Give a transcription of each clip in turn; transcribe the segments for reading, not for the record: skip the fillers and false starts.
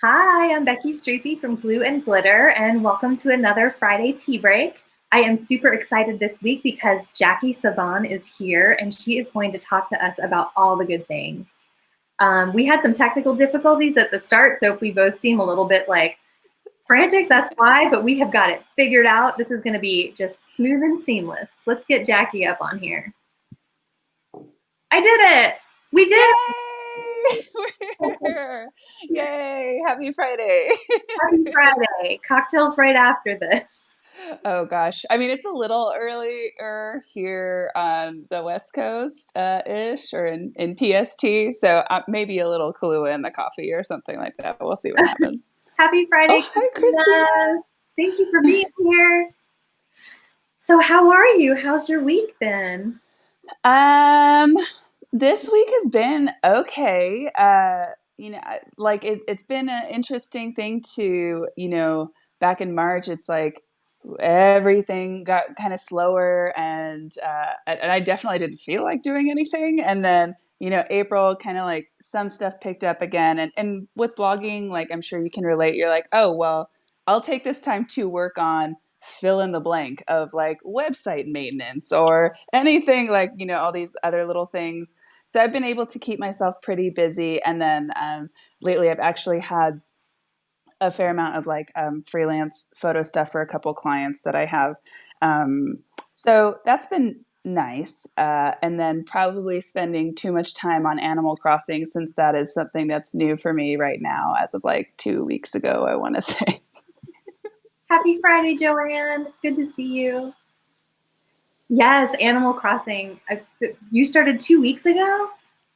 Hi, I'm Becky Streepy from Glue and Glitter, and welcome to another Friday Tea Break. I am super excited this week because Jackie Sobon is here, and she is going to talk to us about all the good things. We had some technical difficulties at the start, so if we both seem a little bit like frantic, that's why, but we have got it figured out. This is going to be just smooth and seamless. Let's get Jackie up on here. I did it! We did it! Yay! We're here. Yay! Happy Friday. Happy Friday. Cocktails right after this. Oh gosh. I mean, it's a little earlier here on the West Coast ish or in PST. So maybe a little Kahlua in the coffee or something like that. We'll see what happens. Happy Oh, Friday, hi, Kristina. Kristina. Thank you for being here. So how are you? How's your week been? Um, this week has been okay. It's been an interesting thing to, back in March, it's like everything got kind of slower and I definitely didn't feel like doing anything. And then, April kind of like some stuff picked up again. And with blogging, like I'm sure you can relate, you're like, oh, well, I'll take this time to work on fill in the blank of like website maintenance or anything like, all these other little things. So I've been able to keep myself pretty busy. And then lately I've actually had a fair amount of like freelance photo stuff for a couple clients that I have. So that's been nice. And then probably spending too much time on Animal Crossing since that is something that's new for me right now as of like 2 weeks ago, I want to say. Happy Friday, Joann. It's good to see you. Yes, Animal Crossing. You started 2 weeks ago?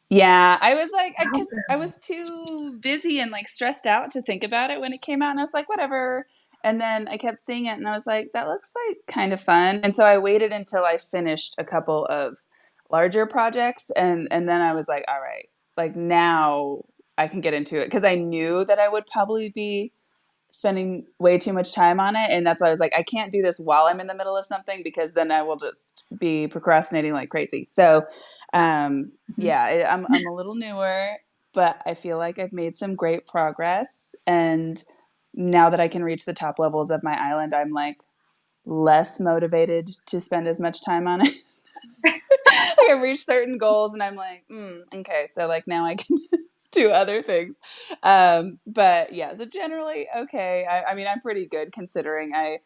Yeah, I was like, because I Awesome. was too busy and like stressed out to think about it when it came out, and I was like, whatever. And then I kept seeing it, and I was like, that looks like kind of fun. And so I waited until I finished a couple of larger projects, and then I was like, all right, like now I can get into it because I knew that I would probably be spending way too much time on it, and that's why I was like, I can't do this while I'm in the middle of something because then I will just be procrastinating like crazy. So yeah, I'm a little newer, but I feel like I've made some great progress, and now that I can reach the top levels of my island, I'm like less motivated to spend as much time on it. Like I've reached certain goals and I'm like, okay, so like now I can do other things. But yeah, so generally okay. I mean, I'm pretty good considering I,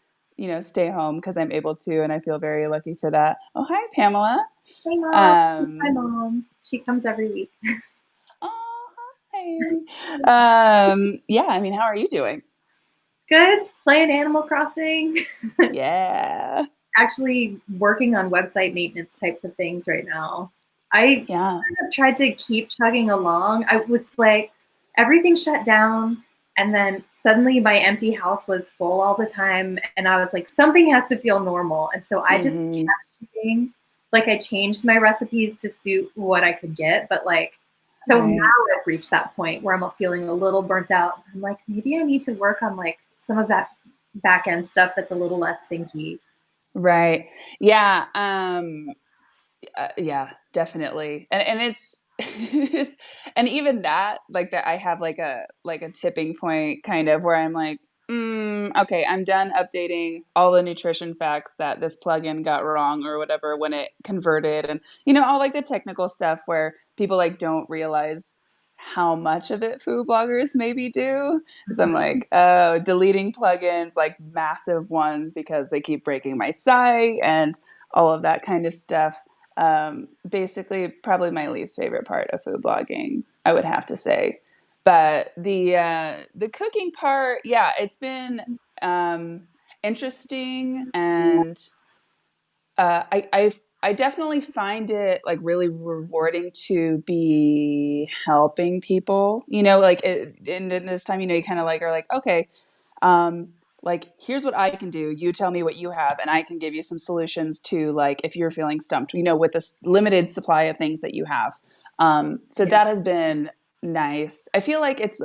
stay home because I'm able to, and I feel very lucky for that. Oh, hi, Pamela. Hey, Mom. Hi, Um, Mom. She comes every week. oh, hi. Yeah, I mean, how are you doing? Good. Playing Animal Crossing. Yeah. Actually working on website maintenance types of things right now. I Yeah. kind of tried to keep chugging along. I was like, everything shut down, and then suddenly my empty house was full all the time, and I was like, something has to feel normal. And so I just Hmm. kept shooting. Like I changed my recipes to suit what I could get, but like, so now Right. I've reached that point where I'm feeling a little burnt out. I'm like, maybe I need to work on like some of that back end stuff that's a little less thinky. Right. Yeah. Yeah, definitely. And it's, it's and even that like that I have like a tipping point kind of where I'm like, okay, I'm done updating all the nutrition facts that this plugin got wrong or whatever when it converted, and all like the technical stuff where people like don't realize how much of it food bloggers maybe do. So I'm like, oh, deleting plugins, like massive ones because they keep breaking my site and all of that kind of stuff. Basically probably my least favorite part of food blogging, I would have to say. But the cooking part, yeah, it's been interesting, and I definitely find it like really rewarding to be helping people. Like in this time, you kind of like are like, okay, um, like here's what I can do. You tell me what you have, and I can give you some solutions to like if you're feeling stumped. With this limited supply of things that you have. So Yeah. that has been nice. I feel like it's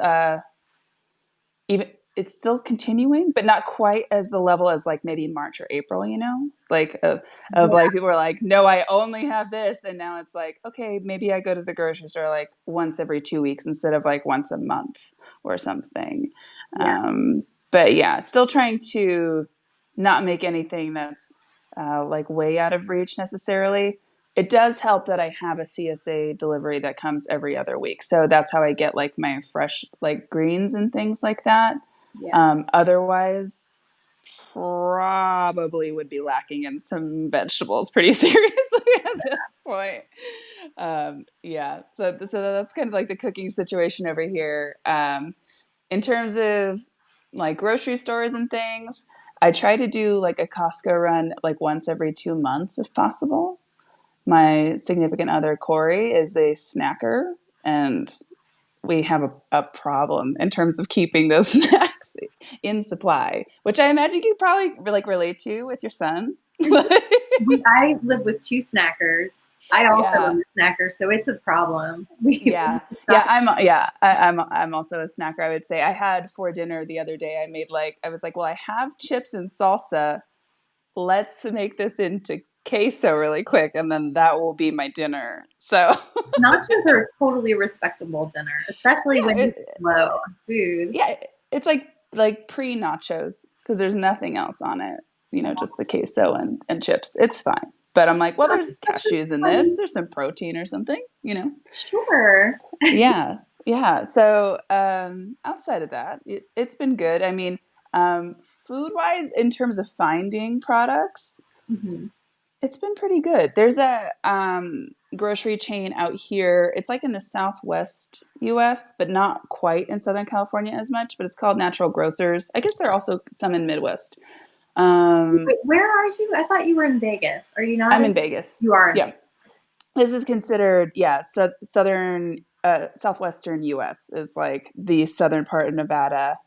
even it's still continuing, but not quite as the level as like maybe March or April, you know, like of Yeah. like people are like, no, I only have this. And now it's like, okay, maybe I go to the grocery store like once every 2 weeks instead of like once a month or something. Yeah. But yeah, still trying to not make anything that's like way out of reach necessarily. It does help that I have a CSA delivery that comes every other week. So that's how I get like my fresh like greens and things like that. Yeah. Otherwise, probably would be lacking in some vegetables pretty seriously at this point. Yeah, so that's kind of like the cooking situation over here. In terms of like grocery stores and things, I try to do like a Costco run like once every 2 months if possible. My significant other, Corey, is a snacker, and we have a problem in terms of keeping those snacks in supply, which I imagine you probably like relate to with your son. I live with two snackers. I also Yeah. am a snacker, so it's a problem. Yeah. Yeah. I'm also a snacker. I would say I had for dinner the other day. I was like, well, I have chips and salsa. Let's make this into queso really quick, and then that will be my dinner. So Nachos are a totally respectable dinner, especially yeah, when you're low on food. yeah, it's like pre nachos because there's nothing else on it. You know, just the queso and chips. It's fine. But I'm like, well, there's cashews in this. There's some protein or something. You know. Sure. Yeah, yeah. So outside of that, it's been good. I mean, food wise, in terms of finding products, Mm-hmm. it's been pretty good. There's a grocery chain out here. It's like in the Southwest US, but not quite in Southern California as much. But it's called Natural Grocers. I guess there are also some in Midwest. Wait, where are you? I thought you were in Vegas. Are you not I'm in? in Vegas. You are in Yeah, Vegas. this is considered southern southwestern US is like the southern part of Nevada,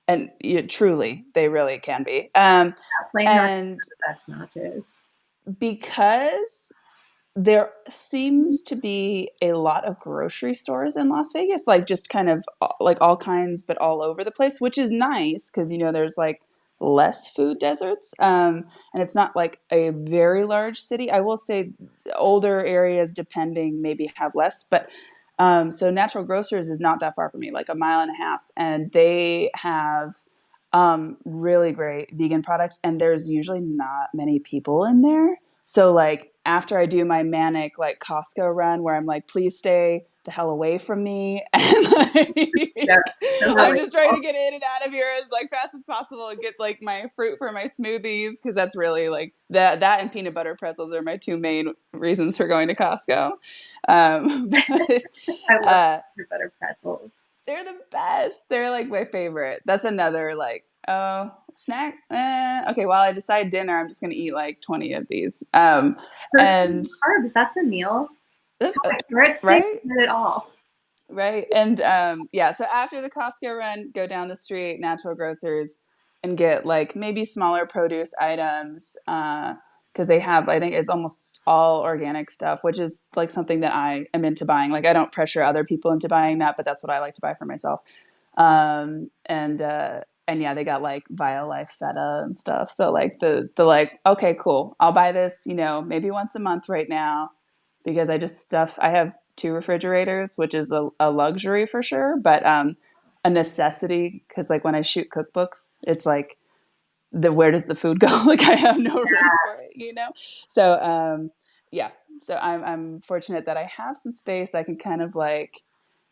and truly they really can be. Plain nachos And are the best nachos. because there seems to be a lot of grocery stores in Las Vegas, like just kind of like all kinds, but all over the place, which is nice because there's like less food deserts, and it's not like a very large city. I will say older areas, depending, maybe have less, but so Natural Grocers is not that far from me, like a mile and a half, and they have really great vegan products, and there's usually not many people in there. So like after I do my manic like Costco run where I'm like, please stay the hell away from me, and Yeah, like they're I'm really just trying cool. to get in and out of here as like fast as possible and get like my fruit for my smoothies, because that's really like that and peanut butter pretzels are my two main reasons for going to Costco. But I love uh, peanut butter pretzels. they're the best. They're like my favorite. That's another like, oh, snack. Okay, while I decide dinner, I'm just gonna eat like 20 of these. 13 And carbs, that's a meal. this, My carrot stick right, did it all. right, and yeah. So after the Costco run, go down the street, Natural Grocers, and get like maybe smaller produce items. Because they have, I think it's almost all organic stuff, which is like something that I am into buying. Like I don't pressure other people into buying that, but that's what I like to buy for myself. And yeah, they got like Violife feta and stuff. So like the like, okay, cool, I'll buy this, maybe once a month right now, because I have two refrigerators, which is a luxury for sure, but a necessity, because like when I shoot cookbooks, it's like where does the food go? Like I have no room for it. So yeah, so I'm fortunate that I have some space. I can kind of like,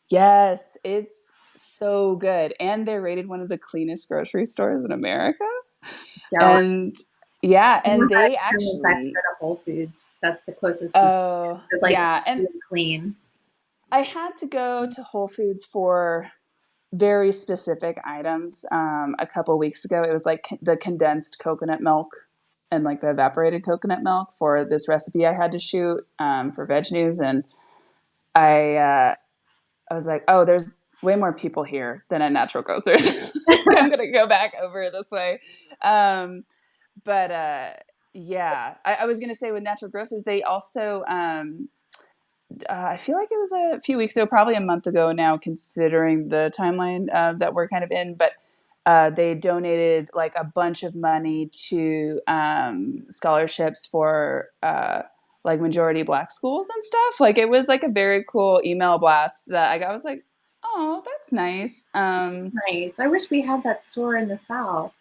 yes, it's so good. And they're rated one of the cleanest grocery stores in America. Jealous. And yeah, I and want that they experience. I have to go actually, to Whole Foods. That's the closest to me. oh, So, like, yeah. And it's clean. I had to go to Whole Foods for very specific items a couple weeks ago. It was like the condensed coconut milk and like the evaporated coconut milk for this recipe I had to shoot for Veg News. And I was like, oh, there's way more people here than at Natural Grocers. I'm going to go back over this way. But yeah, I was going to say with Natural Grocers, they also, I feel like it was a few weeks ago, probably a month ago now, considering the timeline that we're kind of in. But they donated like a bunch of money to scholarships for like majority Black schools and stuff. Like it was like a very cool email blast that I got. I was like, oh, that's nice. Nice. I wish we had that store in the South.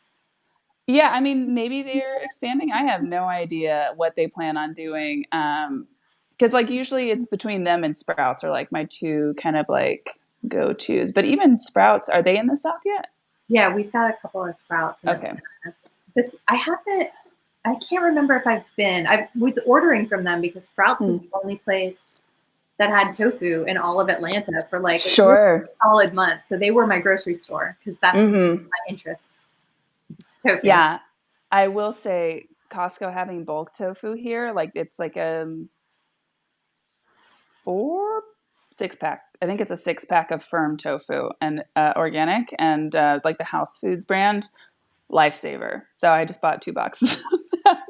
Yeah, I mean, maybe they're expanding. I have no idea what they plan on doing. Because like usually it's between them and Sprouts are like my two kind of like go tos. But even Sprouts, are they in the South yet? Yeah, we've got a couple of Sprouts in Okay. Atlanta. This I haven't. I can't remember if I've been. I was ordering from them because Sprouts was Hmm. the only place that had tofu in all of Atlanta for like a really Sure. solid month. So they were my grocery store because that's Hmm. my interests. Tofu. Yeah. I will say Costco having bulk tofu here, like it's like a four, six pack. I think it's a six pack of firm tofu and organic and like the House Foods brand. Lifesaver. So I just bought 2 boxes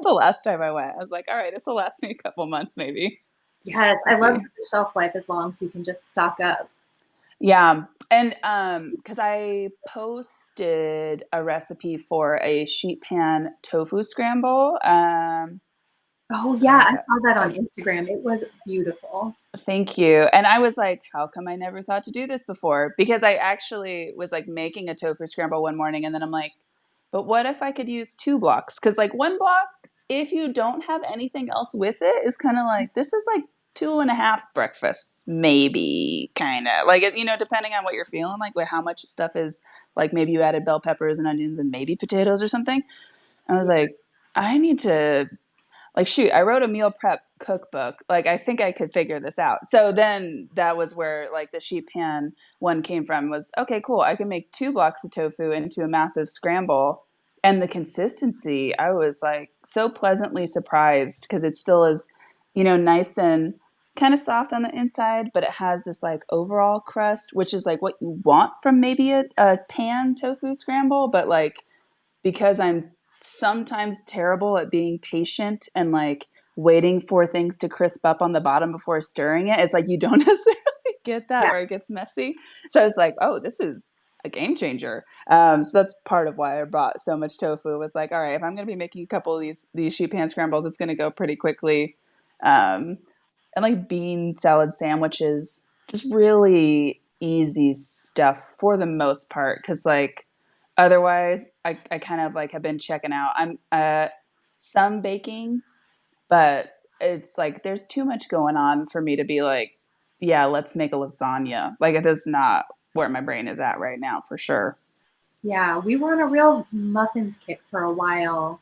the last time I went. I was like, all right, this will last me a couple months maybe. Yes, We'll I love see. that the shelf life is long, so you can just stock up. Yeah. And because I posted a recipe for a sheet pan tofu scramble. Oh yeah, I God, saw that on Instagram. It was beautiful. thank you. And I was like, how come I never thought to do this before? Because I actually was like making a tofu scramble one morning and then I'm like, but what if I could use 2 blocks? Because like 1 block, if you don't have anything else with it, is kind of like, this is like 2.5 breakfasts, maybe kind of like, depending on what you're feeling, like how much stuff is like maybe you added bell peppers and onions and maybe potatoes or something. I was like, I need to like shoot, I wrote a meal prep cookbook. Like I think I could figure this out. So then that was where like the sheet pan one came from was okay, cool. I can make 2 blocks of tofu into a massive scramble. And the consistency, I was like so pleasantly surprised because it still is, nice and kind of soft on the inside, but it has this like overall crust, which is like what you want from maybe a pan tofu scramble. But like because I'm sometimes terrible at being patient and like waiting for things to crisp up on the bottom before stirring it. It's like you don't necessarily get that Yeah. or it gets messy. So I was like, oh, this is a game changer. So that's part of why I brought so much tofu. It was like, all right, if I'm going to be making a couple of these sheet pan scrambles, it's going to go pretty quickly. Um, and like bean salad sandwiches, just really easy stuff for the most part. Cause like otherwise I kind of like have been checking out. I'm some baking, but it's like there's too much going on for me to be like, yeah, let's make a lasagna. Like it is not where my brain is at right now for sure. Yeah, we were on a real muffins kick for a while.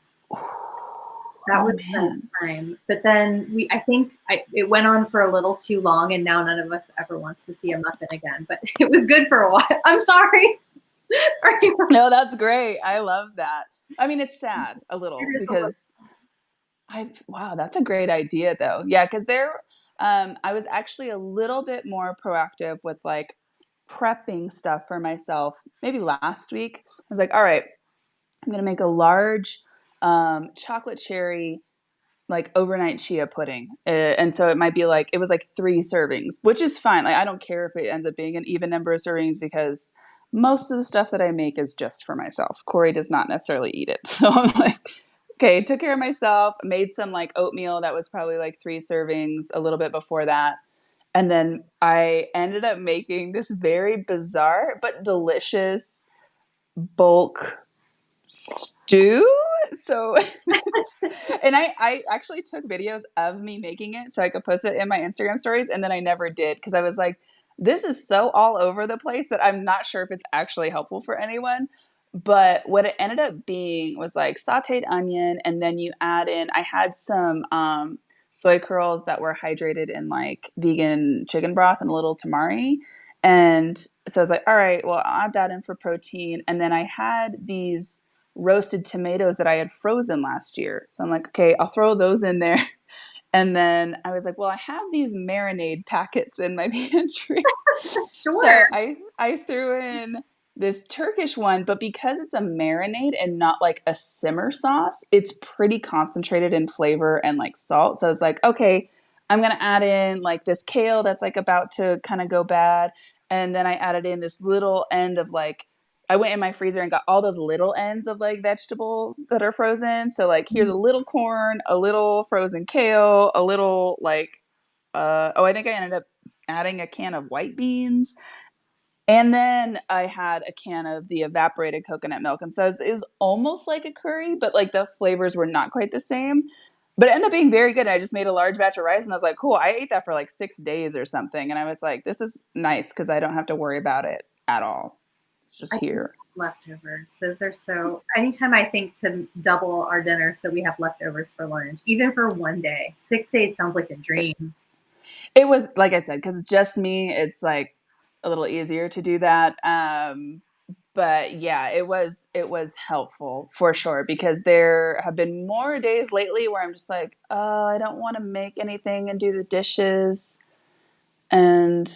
That Oh was a fun man. time. But then it went on for a little too long, and now none of us ever wants to see a muffin again. But it was good for a while. I'm sorry. No, that's great. I love that. I mean, it's sad a It little is a little. because wow, that's a great idea though. Yeah, because I was actually a little bit more proactive with like prepping stuff for myself. Maybe last week, I was like, all right, I'm gonna make a large chocolate cherry like overnight chia pudding, and so it might be like it was like 3 servings, which is fine. Like I don't care if it ends up being an even number of servings because most of the stuff that I make is just for myself. Corey does not necessarily eat it, so I'm like, okay, took care of myself. Made some like oatmeal that was probably like 3 servings a little bit before that. And then I ended up making this very bizarre but delicious bulk stew. So, and I actually took videos of me making it so I could post it in my Instagram stories. And then I never did because I was like, this is so all over the place that I'm not sure if it's actually helpful for anyone. But what it ended up being was like sauteed onion. And then you add in, I had some soy curls that were hydrated in like vegan chicken broth and a little tamari. And so I was like, all right, well, I'll add that in for protein. And then I had these roasted tomatoes that I had frozen last year. So I'm like, okay, I'll throw those in there. And then I was like, well, I have these marinade packets in my pantry. Sure. So I threw in this Turkish one, but because it's a marinade and not like a simmer sauce, it's pretty concentrated in flavor and like salt. So I was like, okay, I'm gonna add in like this kale that's like about to kind of go bad. And then I added in this little end of like I went in my freezer and got all those little ends of like vegetables that are frozen. So like here's a little corn, a little frozen kale, a little like I think I ended up adding a can of white beans. And then I had a can of the evaporated coconut milk. And so it was almost like a curry, but like the flavors were not quite the same. But it ended up being very good. I just made a large batch of rice and I was like, cool, I ate that for like 6 days or something. And I was like, this is nice because I don't have to worry about it at all. It's just I think here. leftovers. Those are so. Anytime I think to double our dinner, so we have leftovers for lunch, even for one day. 6 days sounds like a dream. It was, like I said, because it's just me, it's like a little easier to do that. But yeah, it was helpful for sure because there have been more days lately where I'm just like, oh, I don't want to make anything and do the dishes, and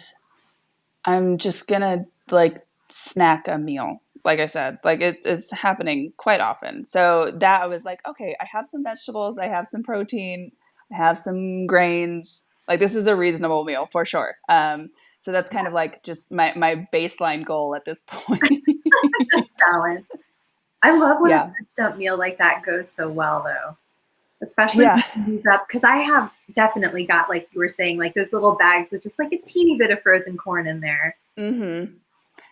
I'm just gonna like snack a meal. Like I said, like it's happening quite often. So that I was like, okay, I have some vegetables, I have some protein, I have some grains. Like this is a reasonable meal for sure. So that's kind of like just my baseline goal at this point. Balance. I love when a Yeah. veg dump meal like that goes so well, though. Especially Yeah. when you use up, because I have definitely got, like you were saying, like those little bags with just like a teeny bit of frozen corn in there. Mm-hmm.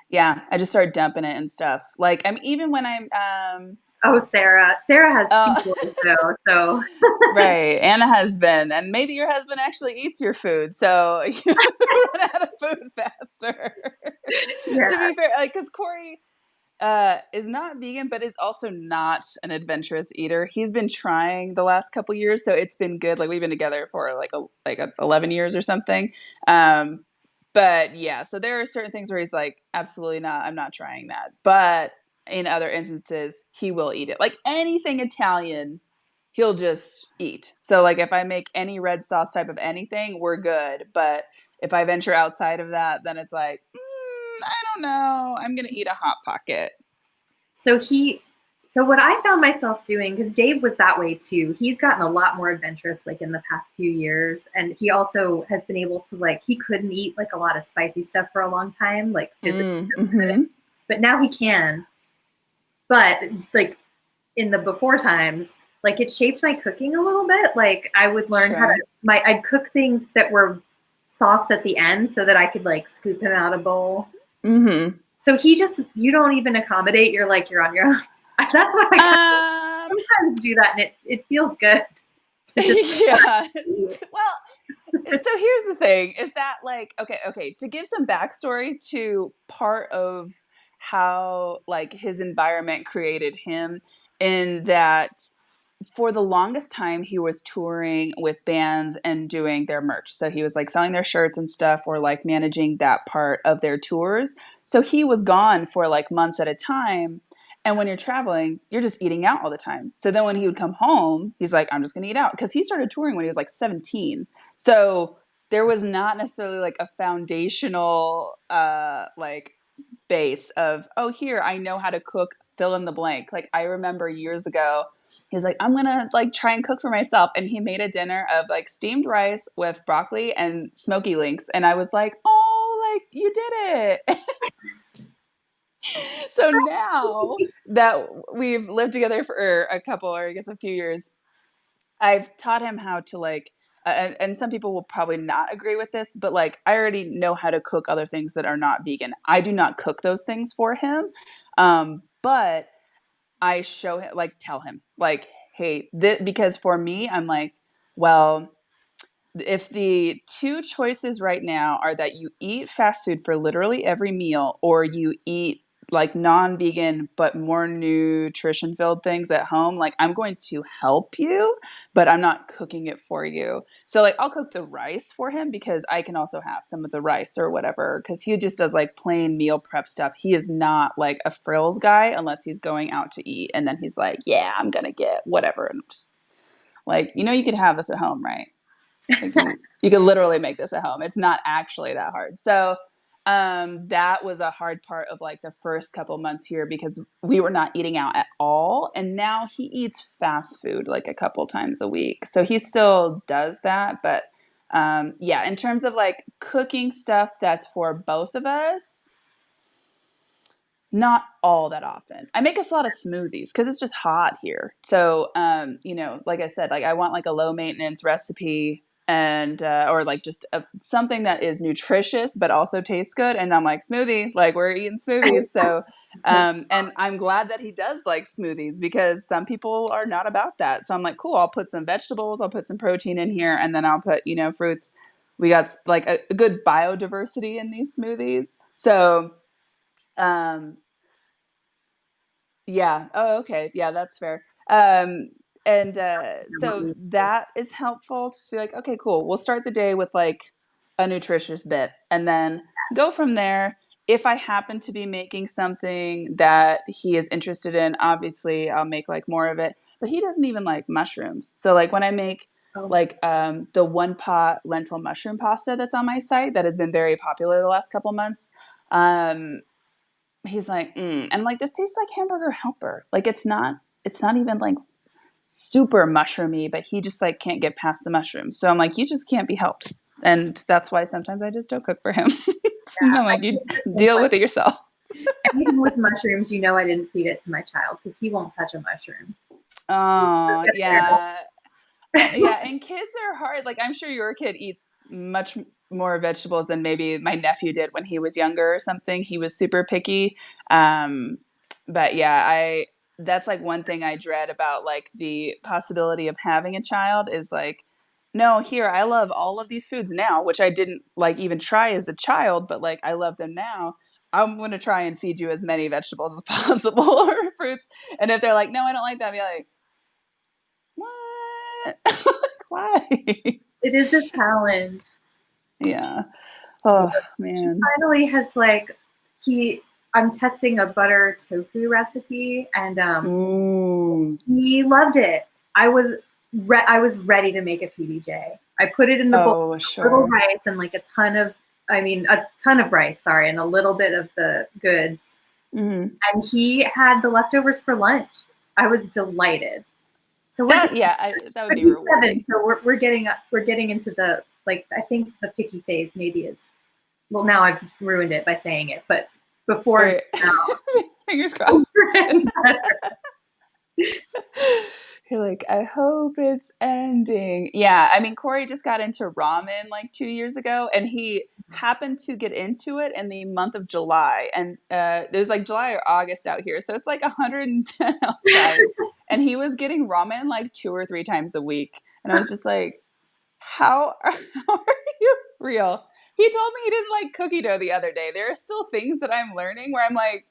Yeah. I just started dumping it and stuff. Like I'm even when I'm Oh, Sarah. Sarah has two oh boys, though. So, right, and a husband, and maybe your husband actually eats your food, so you run out of food faster. yeah. To be fair, like because Corey is not vegan, but is also not an adventurous eater. He's been trying the last couple years, so it's been good. Like we've been together for like 11 years or something. Um, but yeah, so there are certain things where he's like, absolutely not. I'm not trying that. But in other instances, he will eat it. Like anything Italian, he'll just eat. So like if I make any red sauce type of anything, we're good. But if I venture outside of that, then it's like, I don't know. I'm gonna eat a hot pocket. So so what I found myself doing, because Dave was that way too, he's gotten a lot more adventurous like in the past few years. And he also has been able to like, he couldn't eat like a lot of spicy stuff for a long time, like physically, Mm-hmm. but now he can. But like in the before times, like it shaped my cooking a little bit. Like I would learn how to Sure. I'd cook things that were sauced at the end so that I could like scoop him out a bowl. Mm-hmm. So you don't even accommodate. You're like, you're on your own. That's why I kind of Um. sometimes do that, and it feels good to just Yeah. eat. Well, so here's the thing: is that like okay? To give some backstory to part of how like his environment created him, in that for the longest time he was touring with bands and doing their merch. So he was like selling their shirts and stuff or like managing that part of their tours. So he was gone for like months at a time. And when you're traveling, you're just eating out all the time. So then when he would come home, he's like, I'm just going to eat out. Because he started touring when he was like 17. So there was not necessarily like a foundational like base of, oh, here, I know how to cook, fill in the blank. Like I remember years ago, he's like, I'm gonna like try and cook for myself. And he made a dinner of like steamed rice with broccoli and smoky links. And I was like, oh, like you did it. So now that we've lived together for a couple, or I guess a few years, I've taught him how to like, and some people will probably not agree with this, but like I already know how to cook other things that are not vegan. I do not cook those things for him. But I show him, like, tell him, like, hey, because for me, I'm like, well, if the two choices right now are that you eat fast food for literally every meal or you eat like non-vegan but more nutrition filled things at home, like I'm going to help you, but I'm not cooking it for you. So like I'll cook the rice for him because I can also have some of the rice or whatever, because he just does like plain meal prep stuff. He is not like a frills guy unless he's going out to eat, and then he's like, yeah, I'm gonna get whatever. And I'm just like, you can have this at home, right? Like you can literally make this at home. It's not actually that hard. So that was a hard part of like the first couple months here because we were not eating out at all. And now he eats fast food like a couple times a week. So he still does that. But yeah, in terms of like cooking stuff that's for both of us, not all that often. I make us a lot of smoothies because it's just hot here. So, like I said, like I want like a low maintenance recipe and or like just something that is nutritious but also tastes good. And I'm like smoothie, like we're eating smoothies. So, and I'm glad that he does like smoothies because some people are not about that. So I'm like, cool. I'll put some vegetables, I'll put some protein in here, and then I'll put fruits. We got like a good biodiversity in these smoothies. So um, yeah. Oh, okay. Yeah, that's fair. And so that is helpful. Just be like, okay, cool. We'll start the day with like a nutritious bit and then go from there. If I happen to be making something that he is interested in, obviously I'll make like more of it. But he doesn't even like mushrooms. So like when I make like the one pot lentil mushroom pasta that's on my site that has been very popular the last couple months, he's like, and I'm like, this tastes like hamburger helper. Like it's not even like super mushroomy, but he just like can't get past the mushrooms. So I'm like, you just can't be helped. And that's why sometimes I just don't cook for him. I'm like, you deal with it yourself. Anything with mushrooms, I didn't feed it to my child because he won't touch a mushroom. Oh, yeah. Yeah, and kids are hard. Like I'm sure your kid eats much more vegetables than maybe my nephew did when he was younger or something. He was super picky. But yeah, that's like one thing I dread about like the possibility of having a child is like, no, here I love all of these foods now, which I didn't like even try as a child, but like I love them now. I'm going to try and feed you as many vegetables as possible or fruits. And if they're like, no, I don't like that, I'll be like, what? Why? It is a challenge. Yeah. Oh man. He finally has like I'm testing a butter tofu recipe and he loved it. I was ready to make a PBJ. I put it in the bowl, little rice and like a ton of rice, sorry, and a little bit of the goods. And he had the leftovers for lunch. I was delighted. So that would be rewarding. 7, so we're getting into the like I think the picky phase maybe is well now I've ruined it by saying it, but before fingers crossed. You're like, I hope it's ending. Yeah, I mean, Corey just got into ramen like 2 years ago, and he happened to get into it in the month of July. And it was like July or August out here, so it's like 110 outside. And he was getting ramen like 2 or 3 times a week. And I was just like, how are you real? He told me he didn't like cookie dough the other day. There are still things that I'm learning where I'm like,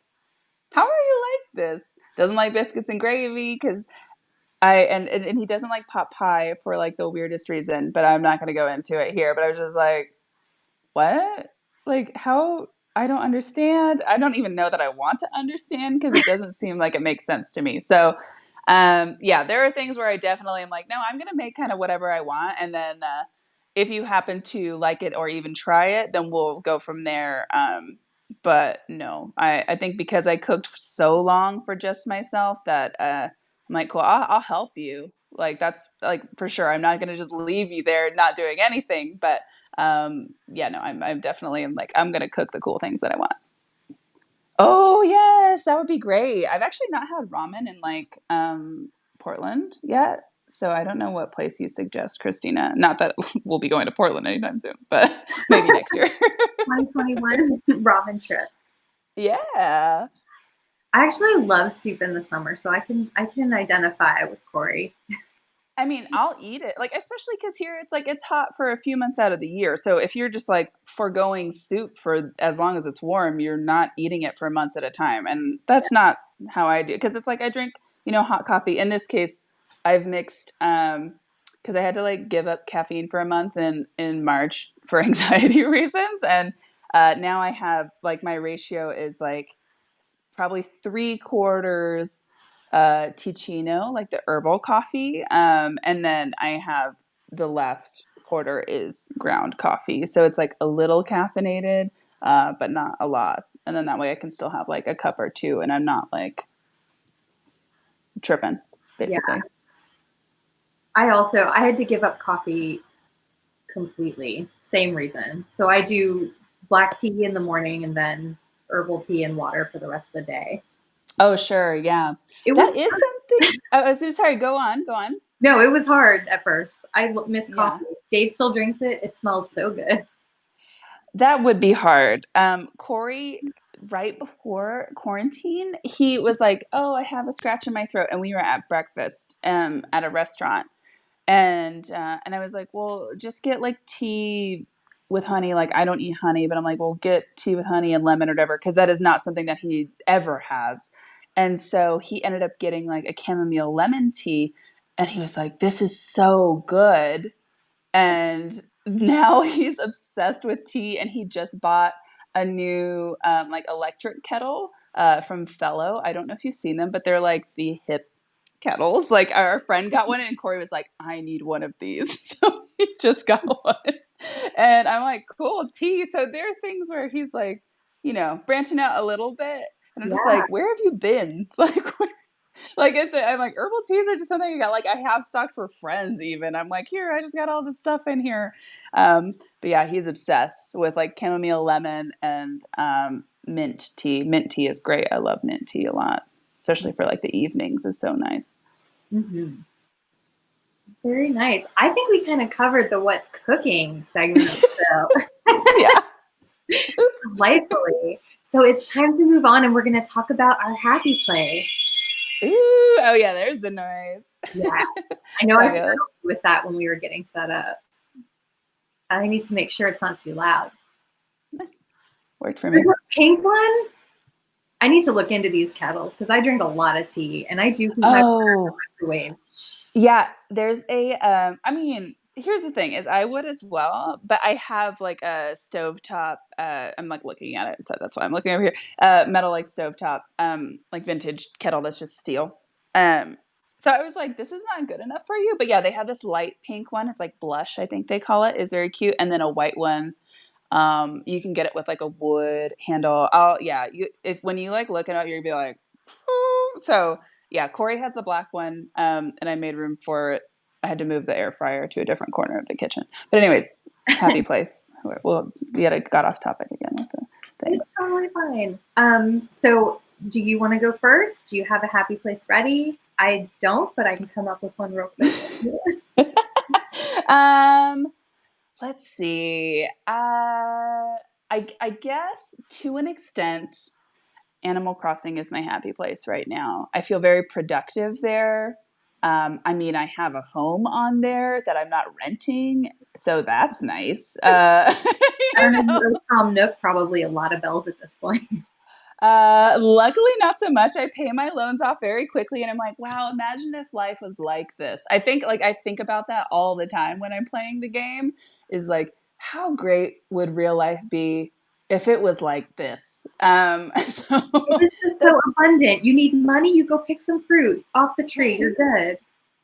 how are you like this? Doesn't like biscuits and gravy because and he doesn't like pot pie for like the weirdest reason, but I'm not going to go into it here. But I was just like, what? Like how? I don't understand. I don't even know that I want to understand because it doesn't seem like it makes sense to me. So, yeah, there are things where I definitely am like, no, I'm going to make kind of whatever I want. And then if you happen to like it or even try it, then we'll go from there. But no, I think because I cooked so long for just myself that I'm like, cool, I'll help you. Like that's like for sure. I'm not going to just leave you there not doing anything. But yeah, no, I'm definitely like, I'm going to cook the cool things that I want. Oh yes, that would be great. I've actually not had ramen in like Portland yet. So I don't know what place you suggest, Kristina. Not that we'll be going to Portland anytime soon, but maybe next year. 2021 ramen trip. Yeah. I actually love soup in the summer, so I can identify with Corey. I mean, I'll eat it. Like, especially because here it's like it's hot for a few months out of the year. So if you're just like foregoing soup for as long as it's warm, you're not eating it for months at a time. And that's not how I do. Because it's like I drink, hot coffee. In this case, I've mixed because I had to like give up caffeine for a month in March for anxiety reasons. And now I have like my ratio is like probably 3/4 Ticino, like the herbal coffee. And then I have the last quarter is ground coffee. So it's like a little caffeinated, but not a lot. And then that way I can still have like a cup or two and I'm not like tripping, basically. Yeah. I had to give up coffee completely. Same reason. So I do black tea in the morning and then herbal tea and water for the rest of the day. Oh, sure. Yeah. It was That is something. Oh, sorry. Go on. Go on. no, it was hard at first. I miss Yeah. coffee. Dave still drinks it. It smells so good. That would be hard. Corey, right before quarantine, he was like, "Oh, I have a scratch in my throat," and we were at breakfast at a restaurant, and I was like, "Well, just get like tea with honey." Like, I don't eat honey, but I'm like, "Well, get tea with honey and lemon or whatever," because that is not something that he ever has. And so he ended up getting like a chamomile lemon tea, and he was like, "This is so good." And now he's obsessed with tea, and he just bought a new like electric kettle from Fellow. I don't know if you've seen them, but they're like the hip kettles. Like, our friend got one, and Corey was like, "I need one of these." So he just got one, and I'm like, "Cool, tea." So there are things where he's like, branching out a little bit, and I'm just Yeah. like, "Where have you been?" Like, like I said, I'm like, herbal teas are just something I got. Like, I have stocked for friends even. I'm like, here, I just got all this stuff in here. But yeah, he's obsessed with like chamomile lemon and mint tea. Mint tea is great. I love mint tea a lot, especially for like the evenings is so nice. Mm-hmm. Very nice. I think we kind of covered the what's cooking segment of the Yeah. show Oops. delightfully. So it's time to move on, and we're going to talk about our happy place. Ooh, oh yeah, there's the noise. Yeah, I know I struggled Fabulous. with that when we were getting set up. I need to make sure it's not too loud. Worked for There's me. a pink one. I need to look into these kettles because I drink a lot of tea, and I do keep my Oh, microwave. yeah, there's a I mean, here's the thing is I would as well, but I have like a stovetop I'm like looking at it, so that's why I'm looking over here. Metal like stovetop like vintage kettle that's just steel. Um so I was like, this is not good enough for you. But yeah, they have this light pink one. It's like blush, I think they call it, is very cute. And then a white one. You can get it with like a wood handle. If when you like look it up, you'll be like, "Ooh." So yeah, Corey has the black one, and I made room for it. I had to move the air fryer to a different corner of the kitchen. But anyways, happy place. Well, I got off topic again with the It's things. totally fine. So do you want to go first? Do you have a happy place ready? I don't, but I can come up with one real quick. um, let's see. I guess to an extent, Animal Crossing is my happy place right now. I feel very productive there. I mean, I have a home on there that I'm not renting, so that's nice. I don't know, You know? you owe Tom Nook probably a lot of bells at this point. Luckily, not so much. I pay my loans off very quickly, and I'm like, wow, imagine if life was like this. I think about that all the time when I'm playing the game. Is like, how great would real life be if it was like this? So It is just so that's abundant. You need money, you go pick some fruit off the tree. right. You're good.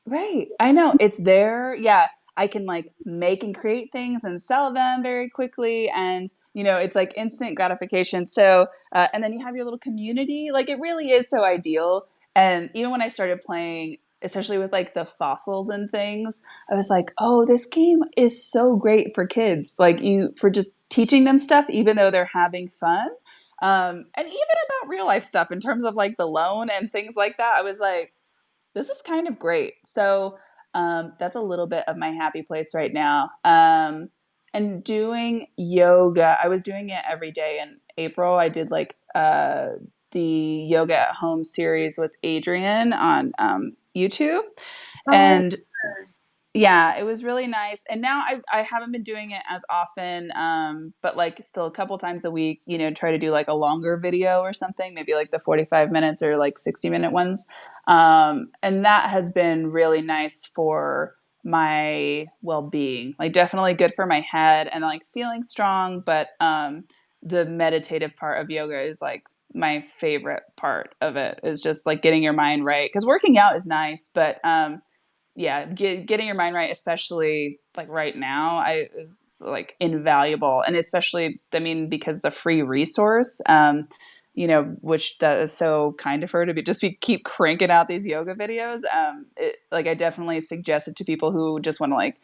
Right. I know. It's there. Yeah. I can like make and create things and sell them very quickly. And, it's like instant gratification. So, and then you have your little community. Like, it really is so ideal. And even when I started playing, especially with like the fossils and things, I was like, oh, this game is so great for kids. Like, for just teaching them stuff, even though they're having fun. And even about real life stuff in terms of like the loan and things like that. I was like, this is kind of great. So that's a little bit of my happy place right now. And doing yoga, I was doing it every day in April. I did like the Yoga at Home series with Adrienne on YouTube. Oh, And yeah, it was really nice. And now I haven't been doing it as often, but like still a couple times a week, try to do like a longer video or something, maybe like the 45 minutes or like 60-minute ones. And that has been really nice for my well-being, like definitely good for my head and like feeling strong. But the meditative part of yoga is like my favorite part of it, is just like getting your mind right. Because working out is nice, but yeah, getting your mind right, especially like right now, is like invaluable. And especially, I mean, because it's a free resource, which that is so kind of her to keep cranking out these yoga videos. Like, I definitely suggest it to people who just want to like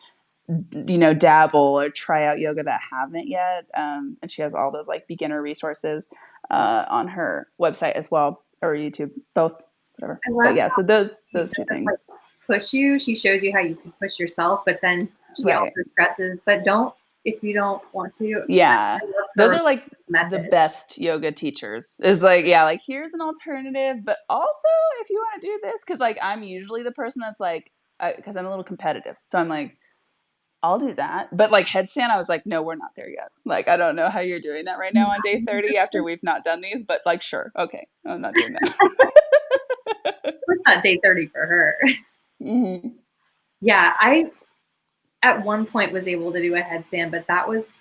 dabble or try out yoga that haven't yet. And she has all those like beginner resources on her website as well, or YouTube, both, whatever. I love But yeah, how so those she two doesn't like things. push you. She shows you how you can push yourself, but then she also Right. stresses, but don't if you don't want to. Yeah. I love Those her are like the method. best yoga teachers. Is like, yeah, like here's an alternative, but also if you want to do this, because like I'm usually the person that's like, because I'm a little competitive. So I'm like, I'll do that. But like headstand, I was like, no, we're not there yet. Like, I don't know how you're doing that right now on day 30 after we've not done these, but like, sure. Okay. I'm not doing that. It's not day 30 for her. Mm-hmm. Yeah, I at one point was able to do a headstand, but that was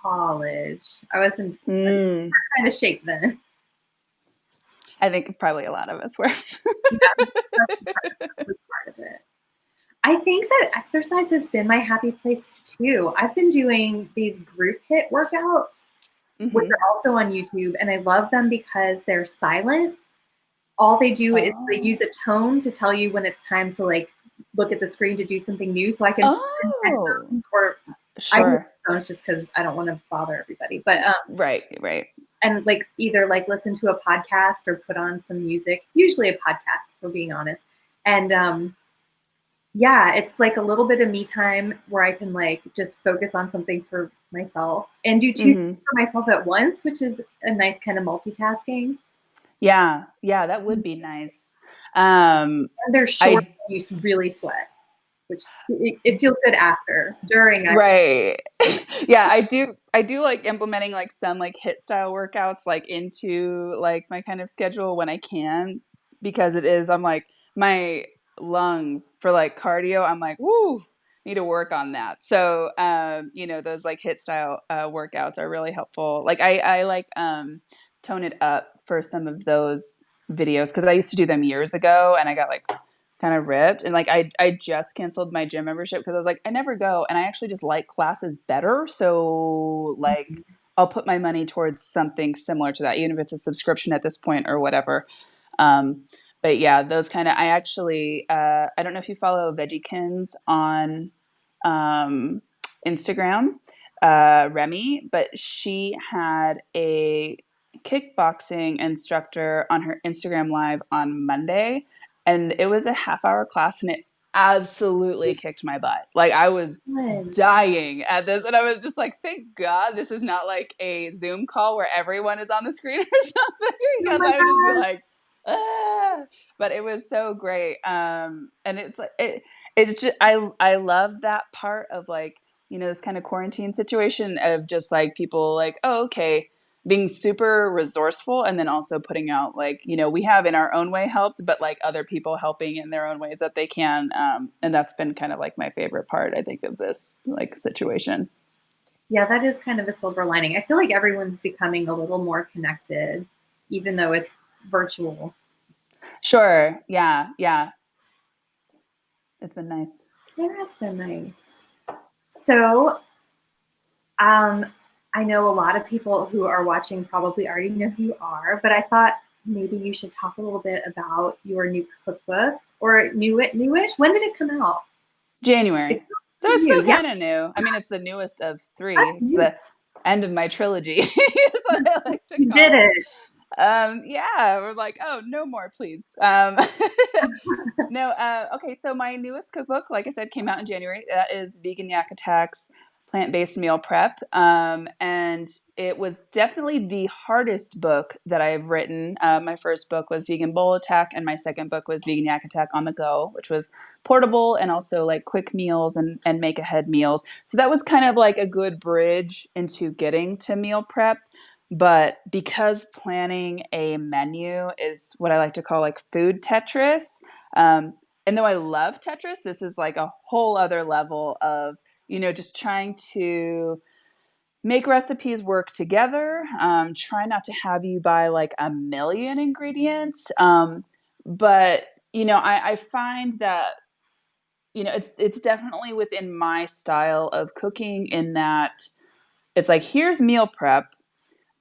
college. I wasn't kind of shape then. I think probably a lot of us were. Yeah, that was part of it. I think that exercise has been my happy place too. I've been doing these group HIIT workouts, which Mm-hmm. are also on YouTube, and I love them because they're silent. All they do is they Oh. use a tone to tell you when it's time to like look at the screen to do something new. So I can put in Oh. headphones, or I use Sure. headphones just because I don't want to bother everybody. But Right. Right. and like either like listen to a podcast or put on some music. Usually a podcast, if we're being honest. And yeah, it's like a little bit of me time where I can like just focus on something for myself and do two things Mm-hmm. for myself at once, which is a nice kind of multitasking. Yeah. Yeah. That would be nice. And they're short, I you really sweat, which it feels good after. During, I Right. Yeah, I do like implementing like some like hit style workouts like into like my kind of schedule when I can, because I'm like my lungs for like cardio, I'm like, woo, need to work on that. So those like hit style workouts are really helpful. Like I like tone it up for some of those videos because I used to do them years ago and I got like kind of ripped, and like I just canceled my gym membership because I was like, I never go and I actually just like classes better, so like I'll put my money towards something similar to that, even if it's a subscription at this point or whatever. um but yeah, those kind of, I actually I don't know if you follow Veggykins on um Instagram, Remy, but she had a kickboxing instructor on her Instagram live on Monday, and it was a half-hour class and it absolutely kicked my butt. Like I was fun. dying at this, and I was just like, thank God this is not like a Zoom call where everyone is on the screen or something, Oh because my I would just be god. like, ah. But it was so great. And it's just, I love that part of like, this kind of quarantine situation of just like people like, oh, okay, being super resourceful, and then also putting out like, we have in our own way helped, but like other people helping in their own ways that they can. And that's been kind of like my favorite part, I think, of this like situation. Yeah, that is kind of a silver lining. I feel like everyone's becoming a little more connected, even though it's virtual. Sure. Yeah. Yeah. It's been nice. It has been nice. So, um, I know a lot of people who are watching probably already know who you are, but I thought maybe you should talk a little bit about your new cookbook or newish. When did it come out? It's January. So so it's new. still Yeah, kind of new. I mean, it's the newest of three. that's It's new. the end of my trilogy, is what I like to You did call it. it. Yeah, we're like, oh, no more, please. No, okay, so my newest cookbook, like I said, came out in January. That is Vegan Yack Attack's plant-based meal prep. And it was definitely the hardest book that I've written. My first book was Vegan Bowl Attack, and my second book was Vegan Yack Attack on the Go, which was portable and also like quick meals and make ahead meals. So that was kind of like a good bridge into getting to meal prep. But because planning a menu is what I like to call like food Tetris, um, and though I love Tetris, this is like a whole other level of, just trying to make recipes work together. Try not to have you buy like a million ingredients. But, I find that, it's definitely within my style of cooking in that it's like, here's meal prep,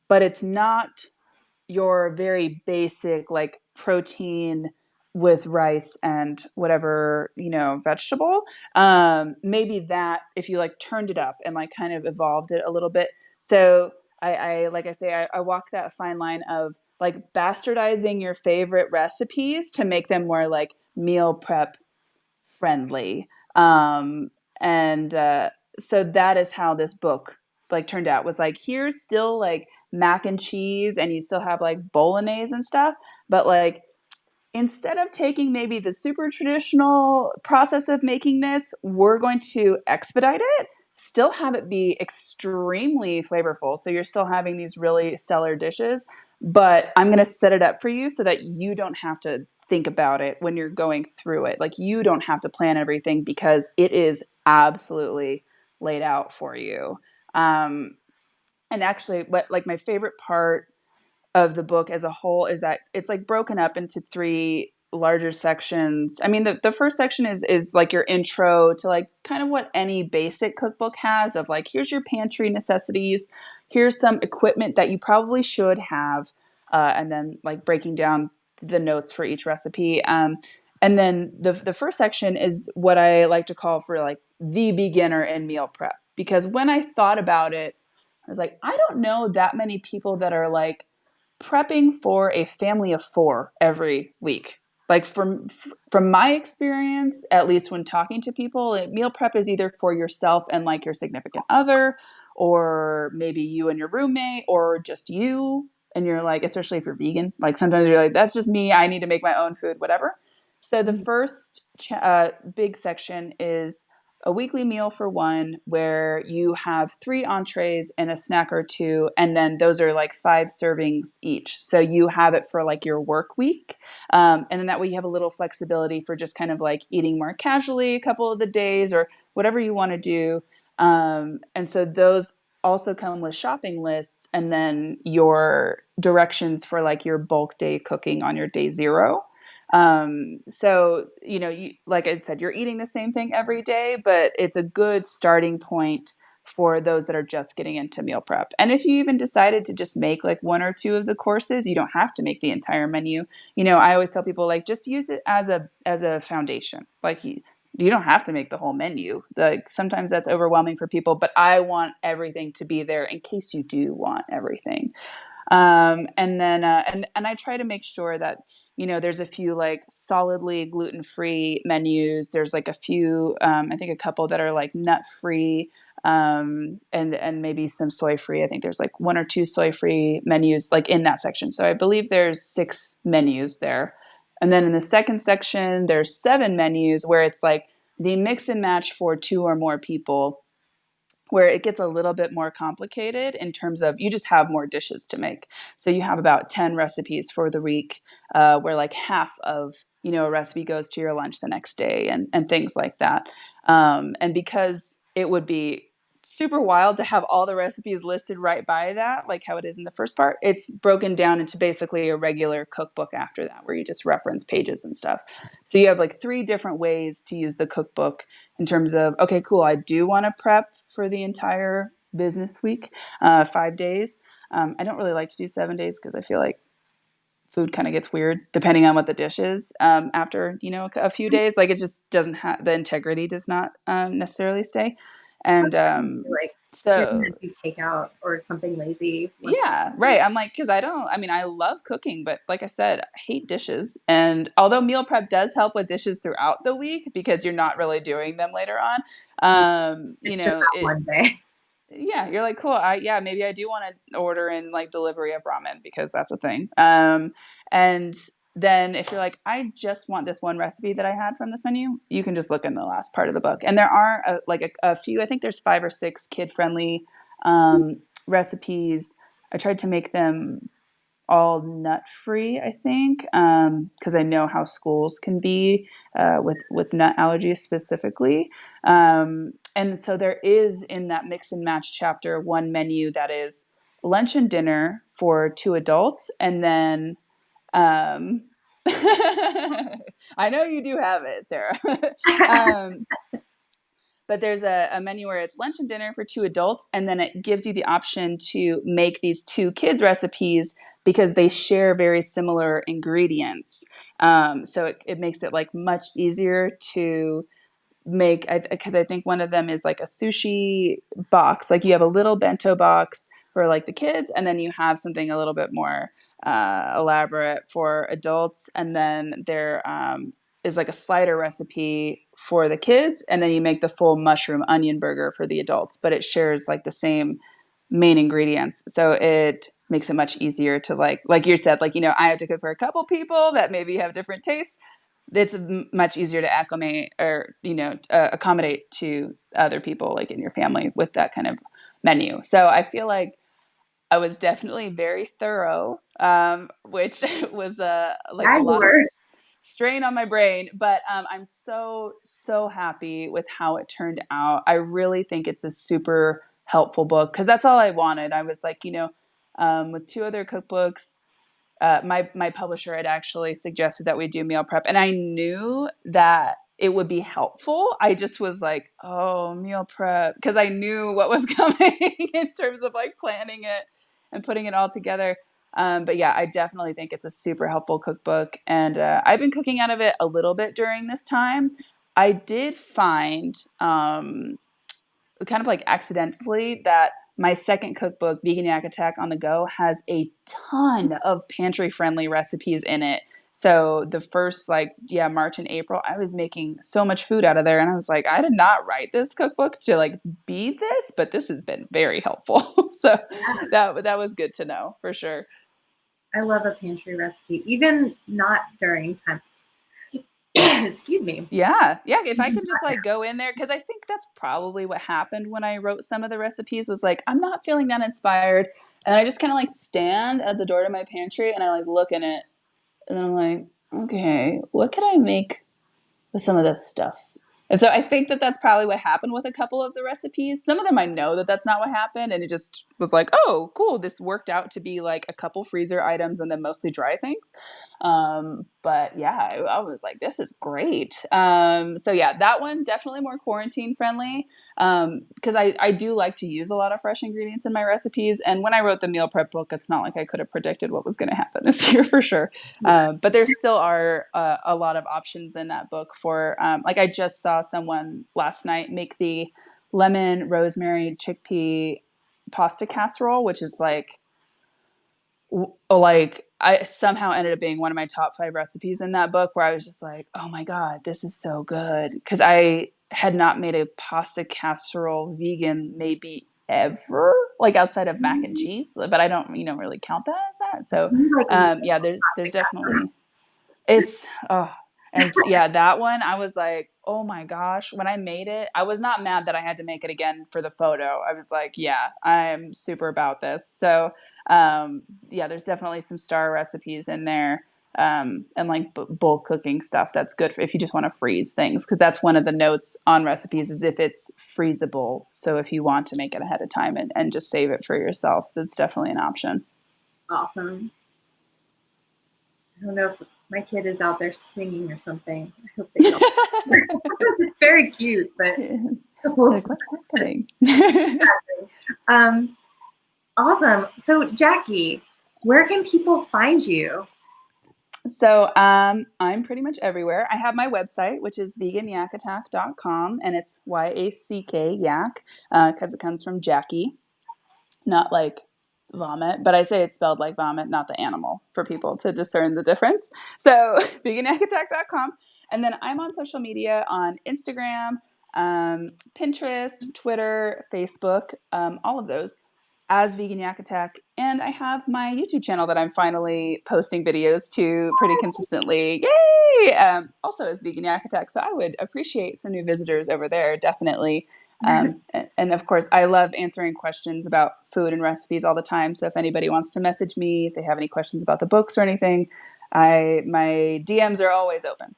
but it's not your very basic like protein, with rice and whatever, vegetable. Maybe that if you like turned it up and like kind of evolved it a little bit. So I like I say, I walk that fine line of like bastardizing your favorite recipes to make them more like meal prep friendly. And So that is how this book like turned out, was like, here's still like mac and cheese and you still have like bolognese and stuff, but like instead of taking maybe the super traditional process of making this, we're going to expedite it, still have it be extremely flavorful. So you're still having these really stellar dishes, but I'm going to set it up for you so that you don't have to think about it when you're going through it. Like you don't have to plan everything because it is absolutely laid out for you. And actually, what like my favorite part of the book as a whole is that it's like broken up into three larger sections. I mean, the first section is like your intro to like kind of what any basic cookbook has, of like, here's your pantry necessities, here's some equipment that you probably should have, and then like breaking down the notes for each recipe. And then the first section is what I like to call for like the beginner in meal prep, because when I thought about it, I was like, I don't know that many people that are like prepping for a family of 4 every week. Like from my experience, at least when talking to people, meal prep is either for yourself and like your significant other, or maybe you and your roommate, or just you and you're like, especially if you're vegan, like sometimes you're like, that's just me, I need to make my own food, whatever. So the first big section is a weekly meal for one, where you have 3 entrees and a snack or 2, and then those are like 5 servings each. So you have it for like your work week, and then that way you have a little flexibility for just kind of like eating more casually a couple of the days or whatever you want to do. And so those also come with shopping lists, and then your directions for like your bulk day cooking on your day 0. So, you, like I said, you're eating the same thing every day, but it's a good starting point for those that are just getting into meal prep. And if you even decided to just make like 1 or 2 of the courses, you don't have to make the entire menu. I always tell people like, just use it as a foundation. Like you don't have to make the whole menu. Like sometimes that's overwhelming for people, but I want everything to be there in case you do want everything. And then and I try to make sure that there's a few like solidly gluten-free menus. There's like a few, I think a couple that are like nut-free, and maybe some soy-free. I think there's like 1 or 2 soy-free menus like in that section. So I believe there's 6 menus there. And then in the second section, there's 7 menus where it's like the mix and match for 2 or more people, where it gets a little bit more complicated in terms of you just have more dishes to make. So you have about 10 recipes for the week, where like half of a recipe goes to your lunch the next day, and things like that. And because it would be super wild to have all the recipes listed right by that, like how it is in the first part, it's broken down into basically a regular cookbook after that, where you just reference pages and stuff. So you have like 3 different ways to use the cookbook in terms of, okay, cool, I do want to prep for the entire business week, 5 days. I don't really like to do 7 days because I feel like food kind of gets weird depending on what the dish is, after a few days. Like it just doesn't have, the integrity does not necessarily stay. And Like you're so gonna do takeout or something lazy. yeah, right. I'm like, because I mean, I love cooking, but like I said, I hate dishes. And although meal prep does help with dishes throughout the week because you're not really doing them later on, It's just that one day. yeah, you're like, cool. Yeah, maybe I do want to order in like delivery of ramen because that's a thing. And then if you're like, I just want this one recipe that I had from this menu, you can just look in the last part of the book. And there are a few, I think there's 5 or 6 kid friendly recipes. I tried to make them all nut free, I think, because I know how schools can be with nut allergies specifically. And so there is in that mix and match chapter one menu that is lunch and dinner for 2 adults, and then I know you do have it, Sarah. um, but there's a menu where it's lunch and dinner for 2 adults, and then it gives you the option to make these 2 kids recipes because they share very similar ingredients. So it makes it like much easier to make, because I think one of them is like a sushi box. Like you have a little bento box for like the kids, and then you have something a little bit more elaborate for adults, and then there is like a slider recipe for the kids, and then you make the full mushroom onion burger for the adults, but it shares like the same main ingredients, so it makes it much easier to like you said, like, you know, I have to cook for a couple people that maybe have different tastes. It's much easier to acclimate or, you know, accommodate to other people like in your family with that kind of menu. So I feel like I was definitely very thorough, which was like Yeah, a you lot of were. strain on my brain. But I'm so happy with how it turned out. I really think it's a super helpful book because that's all I wanted. I was like, you know, with two other cookbooks, my publisher had actually suggested that we do meal prep, and I knew that it would be helpful. I just was like, oh, meal prep, because I knew what was coming in terms of like planning it and putting it all together. But yeah, I definitely think it's a super helpful cookbook, and I've been cooking out of it a little bit during this time. I did find kind of like accidentally that my second cookbook, Vegan Yack Attack on the Go, has a ton of pantry friendly recipes in it. So the first March and April, I was making so much food out of there, and I was like, I did not write this cookbook to like be this, but this has been very helpful. So that was good to know for sure. I love a pantry recipe, even not during times. Excuse me. Yeah. Yeah. If I can just like go in there, because I think that's probably what happened when I wrote some of the recipes was like, I'm not feeling that inspired. And I just kind of like stand at the door to my pantry and I like look in it and I'm like, okay, what could I make with some of this stuff? And so I think that that's probably what happened with a couple of the recipes. Some of them I know that that's not what happened. And it just was like, oh, cool. This worked out to be like a couple freezer items and then mostly dry things. But yeah, I was like, this is great. So yeah, that one definitely more quarantine friendly. Because I do like to use a lot of fresh ingredients in my recipes. And when I wrote the meal prep book, it's not like I could have predicted what was going to happen this year for sure. But there still are a lot of options in that book for, like I just saw someone last night make the lemon rosemary chickpea pasta casserole, which is like I somehow ended up being one of my top 5 recipes in that book, where I was just like, oh my God, this is so good. Because I had not made a pasta casserole vegan maybe ever, like outside of mac and cheese, but I don't, really count that as that. So yeah, there's definitely, it's, oh, and yeah, that one, I was like, oh my gosh, when I made it, I was not mad that I had to make it again for the photo. I was like, yeah, I'm super about this. So, yeah, there's definitely some star recipes in there. And like bulk cooking stuff that's good if you just want to freeze things, because that's one of the notes on recipes is if it's freezable. So if you want to make it ahead of time and just save it for yourself, that's definitely an option. Awesome. I don't know if my kid is out there singing or something. I hope they don't. It's very cute, but like, what's happening? Awesome. So Jackie, where can people find you? So I'm pretty much everywhere. I have my website, which is veganyackattack.com, and it's YACK, yak, because it comes from Jackie, not like vomit, but I say it's spelled like vomit, not the animal, for people to discern the difference. So veganyackattack.com. And then I'm on social media on Instagram, Pinterest, Twitter, Facebook, all of those as Vegan Yack Attack. And I have my YouTube channel that I'm finally posting videos to pretty consistently. Yay! Also as Vegan Yack Attack. So I would appreciate some new visitors over there, definitely. And of course, I love answering questions about food and recipes all the time. So if anybody wants to message me, if they have any questions about the books or anything, my DMs are always open.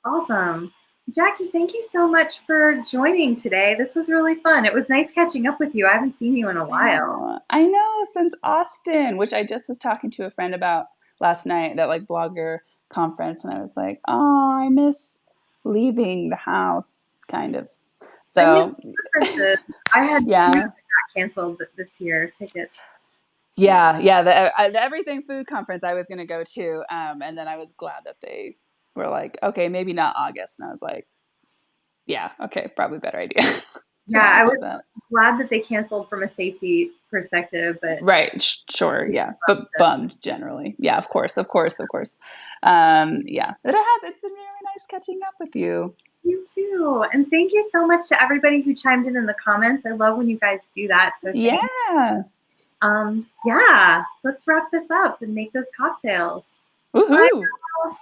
Awesome. Jackie, thank you so much for joining today. This was really fun. It was nice catching up with you. I haven't seen you in a while. I know, since Austin, which I just was talking to a friend about last night, that like blogger conference, and I was like, oh, I miss leaving the house, kind of. So I had yeah, got canceled this year tickets. Yeah, the Everything Food Conference I was going to go to, and then I was glad that they were like, okay, maybe not August, and I was like, yeah, okay, probably better idea to Yeah, not I have was that. glad that they canceled from a safety perspective, but Right, sure, yeah, but bummed generally. Yeah, of course. Yeah, but it's been really nice catching up with you. You too. And thank you so much to everybody who chimed in the comments. I love when you guys do that. So thanks. Yeah. Yeah, let's wrap this up and make those cocktails. Bye Woohoo. now.